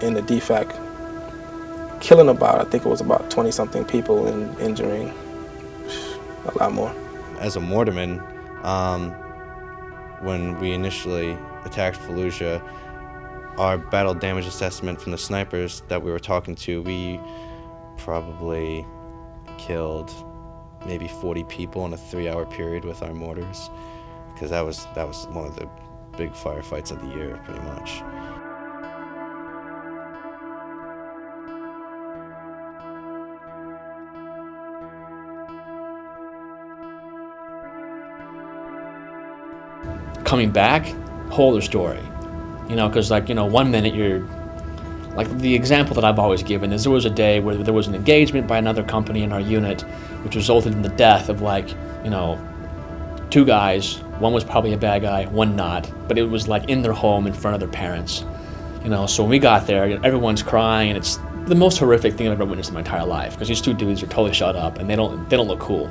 in the defect, killing about, I think it was about 20-something people and injuring a lot more. As a mortarman, when we initially attacked Fallujah, our battle damage assessment from the snipers that we were talking to, we probably killed maybe 40 people in a 3-hour period with our mortars, because that was one of the big firefights of the year, pretty much. Coming back, whole other story. Because 1 minute you're, like the example that I've always given is there was a day where there was an engagement by another company in our unit, which resulted in the death of 2 guys. One was probably a bad guy, one not, but it was in their home in front of their parents. So when we got there, everyone's crying, and it's the most horrific thing I've ever witnessed in my entire life, because these 2 dudes are totally shot up, and they don't look cool.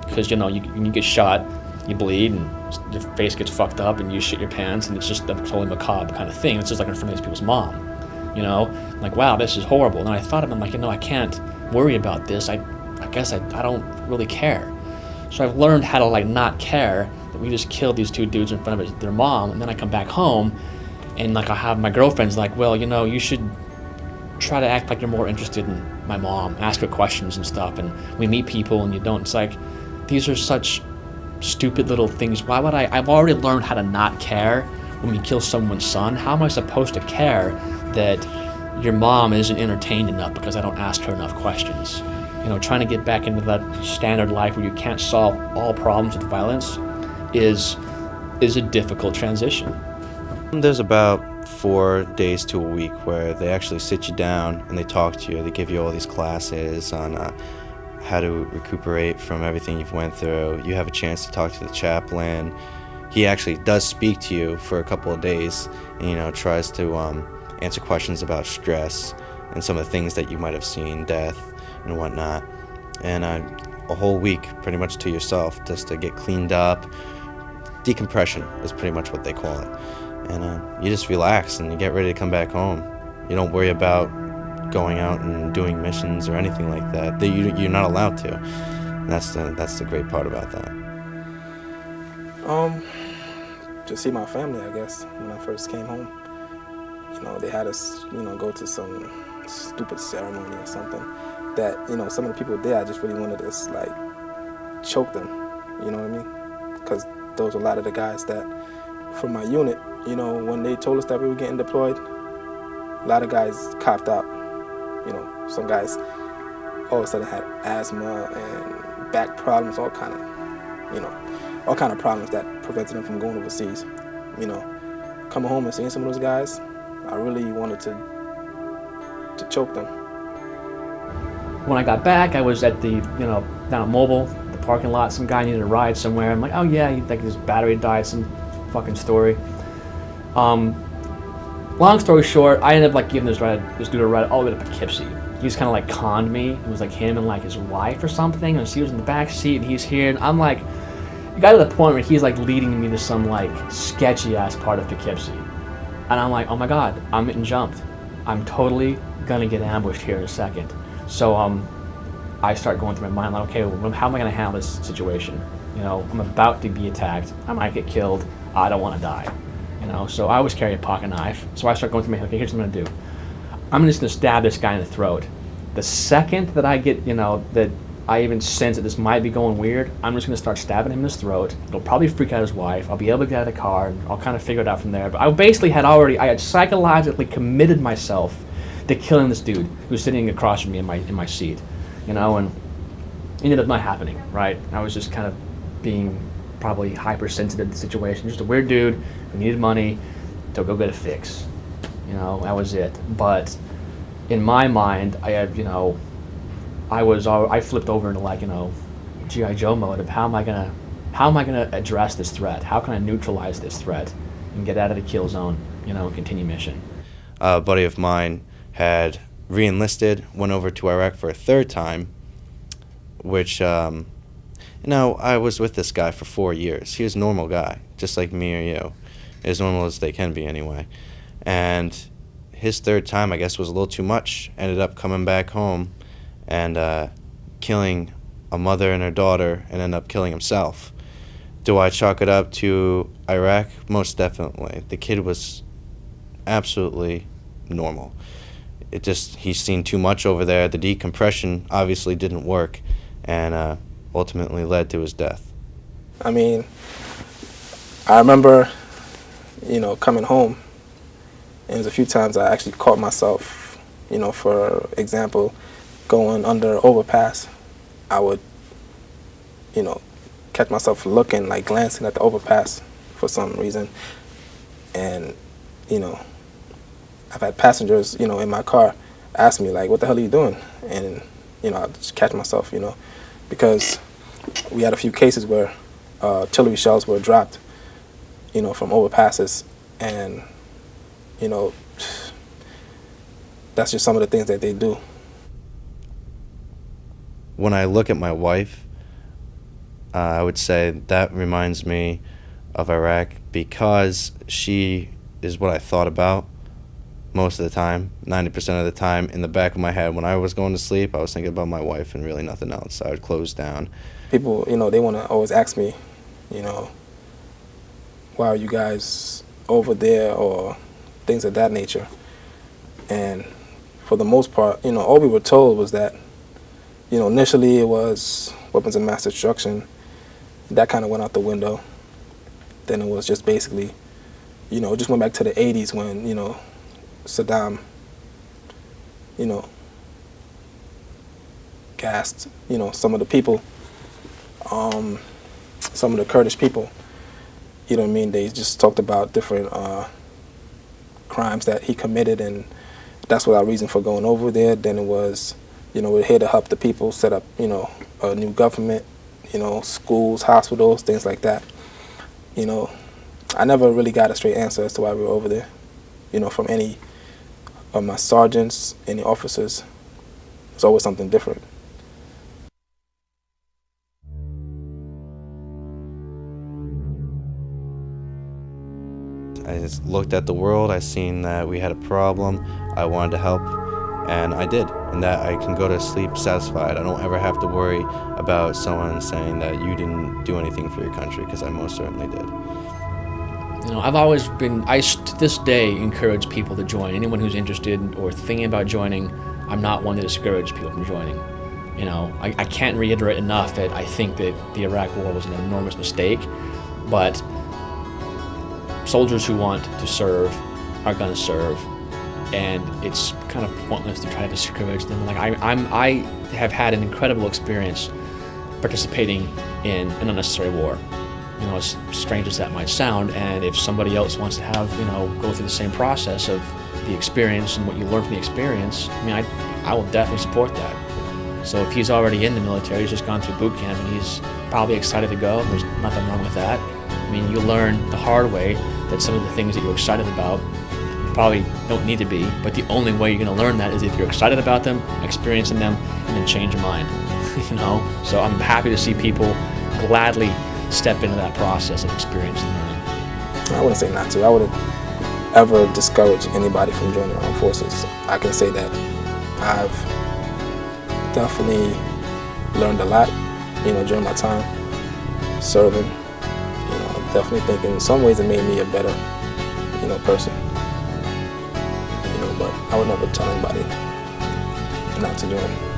Because when you get shot, you bleed, and your face gets fucked up, and you shit your pants, and it's just a totally macabre kind of thing. It's just in front of these people's mom. Wow, this is horrible. And then I thought of it, I can't worry about this. I guess I don't really care. So I've learned how to not care that we just killed these 2 dudes in front of their mom, and then I come back home, and I have my girlfriend's well, you should try to act like you're more interested in my mom, ask her questions and stuff, and we meet people and you don't. It's these are such stupid little things. Why would I've already learned how to not care when we kill someone's son. How am I supposed to care that your mom isn't entertained enough because I don't ask her enough questions? Trying to get back into that standard life where you can't solve all problems with violence is a difficult transition. There's about 4 days to a week where they actually sit you down and they talk to you. They give you all these classes on how to recuperate from everything you've went through. You have a chance to talk to the chaplain. He actually does speak to you for a couple of days and, tries to answer questions about stress and some of the things that you might have seen, death and whatnot. And a whole week pretty much to yourself just to get cleaned up. Decompression is pretty much what they call it. And you just relax and you get ready to come back home. You don't worry about going out and doing missions or anything like that. You're not allowed to. And that's the great part about that. To see my family, I guess, when I first came home. They had us, go to some stupid ceremony or something that, some of the people there, I just really wanted to, choke them, you know what I mean? Because those were a lot of the guys that, from my unit, when they told us that we were getting deployed, a lot of guys copped out. Some guys all of a sudden had asthma and back problems, all kind of problems that prevented them from going overseas. Coming home and seeing some of those guys, I really wanted to choke them. When I got back, I was at the, down at Mobile, the parking lot. Some guy needed a ride somewhere. I'm like, oh yeah, his battery died, some fucking story. Long story short, I ended up giving this dude a ride all the way to Poughkeepsie. He just kind of conned me. It was him and his wife or something, and she was in the back seat and he's here, and I'm it got to the point where he's leading me to some sketchy ass part of Poughkeepsie. And I'm oh my God, I'm getting jumped. I'm totally gonna get ambushed here in a second. So I start going through my mind okay, well, how am I gonna handle this situation? I'm about to be attacked. I might get killed. I don't want to die. So I always carry a pocket knife. So I start going through my head, okay, here's what I'm gonna do. I'm just gonna stab this guy in the throat. The second that I get, that I even sense that this might be going weird, I'm just gonna start stabbing him in his throat. It'll probably freak out his wife. I'll be able to get out of the car, and I'll kind of figure it out from there. But I basically I had psychologically committed myself to killing this dude who was sitting across from me in my seat, and it ended up not happening, right? I was just kind of being probably hypersensitive to the situation. Just a weird dude who needed money to go get a fix. That was it. But in my mind, I had, I flipped over into G.I. Joe mode of how am I gonna address this threat? How can I neutralize this threat and get out of the kill zone, and continue mission? A buddy of mine had re-enlisted, went over to Iraq for a 3rd time, which, I was with this guy for 4 years. He was a normal guy, just like me or you. As normal as they can be anyway. And his third time, I guess, was a little too much. Ended up coming back home and killing a mother and her daughter, and ended up killing himself. Do I chalk it up to Iraq? Most definitely. The kid was absolutely normal. It just, he's seen too much over there. The decompression obviously didn't work, and ultimately led to his death. I mean, I remember, coming home, and there's a few times I actually caught myself, for example, going under overpass. I would, catch myself looking, like glancing at the overpass for some reason. And, I've had passengers, in my car ask me, like, what the hell are you doing? And, I just catch myself, because we had a few cases where artillery shells were dropped, from overpasses. And, that's just some of the things that they do. When I look at my wife, I would say that reminds me of Iraq, because she is what I thought about most of the time. 90% of the time in the back of my head when I was going to sleep, I was thinking about my wife and really nothing else. I would close down. People, they want to always ask me, why are you guys over there, or things of that nature. And for the most part, all we were told was that, initially it was weapons of mass destruction. That kind of went out the window. Then it was just basically, it just went back to the 80s when, Saddam, gassed, some of the people, some of the Kurdish people. You know what I mean? They just talked about different crimes that he committed, and that's what our reason for going over there. Then it was, we're here to help the people set up, a new government, schools, hospitals, things like that. I never really got a straight answer as to why we were over there, from any of my sergeants, any officers. It's always something different. I just looked at the world, I seen that we had a problem, I wanted to help, and I did. And that I can go to sleep satisfied. I don't ever have to worry about someone saying that you didn't do anything for your country, because I most certainly did. I've always been, to this day, encourage people to join. Anyone who's interested or thinking about joining, I'm not one to discourage people from joining. I can't reiterate enough that I think that the Iraq War was an enormous mistake, but soldiers who want to serve are going to serve, and it's kind of pointless to try to discourage them. Like I have had an incredible experience participating in an unnecessary war. As strange as that might sound, and if somebody else wants to have, go through the same process of the experience and what you learn from the experience, I will definitely support that. So if he's already in the military, he's just gone through boot camp, and he's probably excited to go, there's nothing wrong with that. You learn the hard way that some of the things that you're excited about probably don't need to be, but the only way you're going to learn that is if you're excited about them, experiencing them, and then change your mind. So I'm happy to see people gladly step into that process of experience and learning. I wouldn't say not to. I wouldn't ever discourage anybody from joining the armed forces. I can say that I've definitely learned a lot, during my time serving. I definitely think in some ways it made me a better, person. But I would never tell anybody not to join.